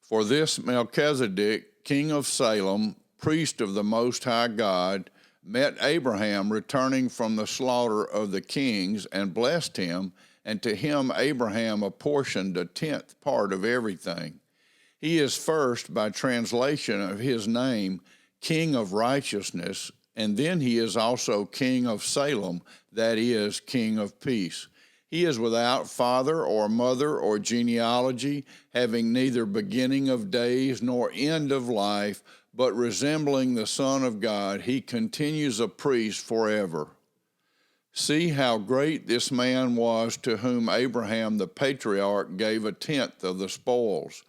For this Melchizedek, king of Salem, priest of the Most High God, met Abraham returning from the slaughter of the kings and blessed him, and to him Abraham apportioned a tenth part of everything. He is first, by translation of his name, King of Righteousness, and then he is also King of Salem, that is, King of Peace. He is without father or mother or genealogy, having neither beginning of days nor end of life, but resembling the Son of God, he continues a priest forever. See how great this man was, to whom Abraham the patriarch gave a tenth of the spoils.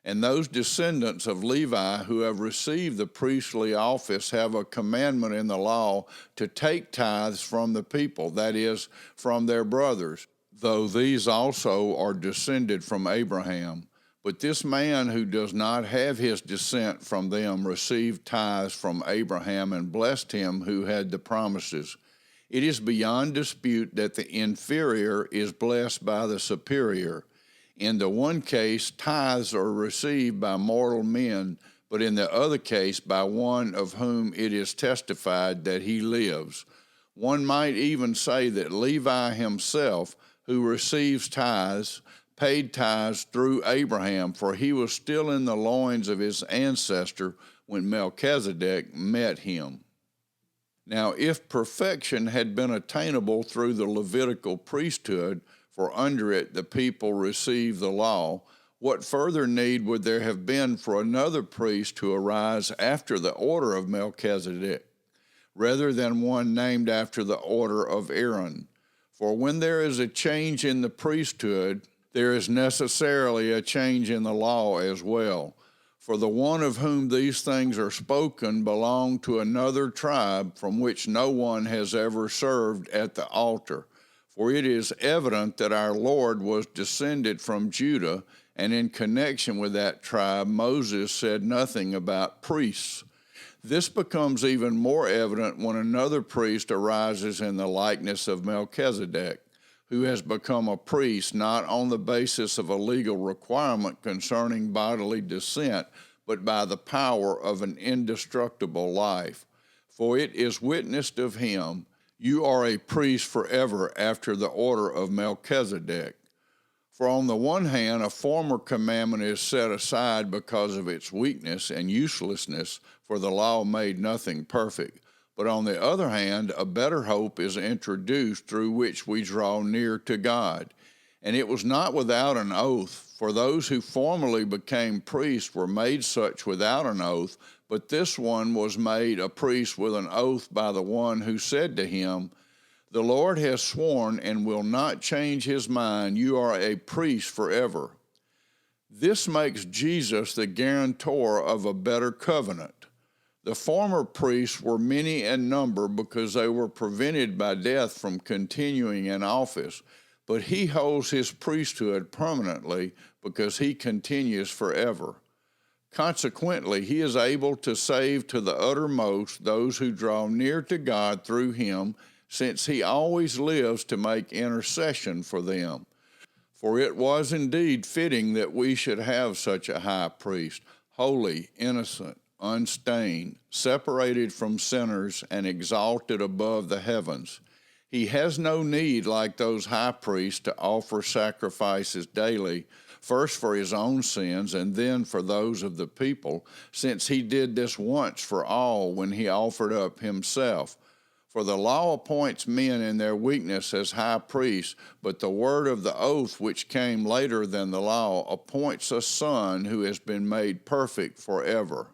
And those descendants of Levi who have received the priestly office have a commandment in the law to take tithes from the people, that is, from their brothers, though these also are descended from Abraham. But this man who does not have his descent from them received tithes from Abraham and blessed him who had the promises. It is beyond dispute that the inferior is blessed by the superior. In the one case, tithes are received by mortal men, but in the other case, by one of whom it is testified that he lives. One might even say that Levi himself, who receives tithes, paid tithes through Abraham, for he was still in the loins of his ancestor when Melchizedek met him. Now, if perfection had been attainable through the Levitical priesthood, for under it the people received the law, what further need would there have been for another priest to arise after the order of Melchizedek, rather than one named after the order of Aaron? For when there is a change in the priesthood, there is necessarily a change in the law as well. For the one of whom these things are spoken belonged to another tribe from which no one has ever served at the altar. For it is evident that our Lord was descended from Judah, and in connection with that tribe, Moses said nothing about priests. This becomes even more evident when another priest arises in the likeness of Melchizedek, who has become a priest not on the basis of a legal requirement concerning bodily descent, but by the power of an indestructible life. For it is witnessed of him, "You are a priest forever after the order of Melchizedek." For on the one hand, a former commandment is set aside because of its weakness and uselessness, for the law made nothing perfect. But on the other hand, a better hope is introduced through which we draw near to God. And it was not without an oath, for those who formerly became priests were made such without an oath, but this one was made a priest with an oath by the one who said to him, "The Lord has sworn and will not change his mind. You are a priest forever." This makes Jesus the guarantor of a better covenant. The former priests were many in number because they were prevented by death from continuing in office, but he holds his priesthood permanently because he continues forever. Consequently, he is able to save to the uttermost those who draw near to God through him, since he always lives to make intercession for them. For it was indeed fitting that we should have such a high priest, holy, innocent, unstained, separated from sinners, and exalted above the heavens. He has no need, like those high priests, to offer sacrifices daily, first for his own sins and then for those of the people, since he did this once for all when he offered up himself. For the law appoints men in their weakness as high priests, but the word of the oath, which came later than the law, appoints a son who has been made perfect forever.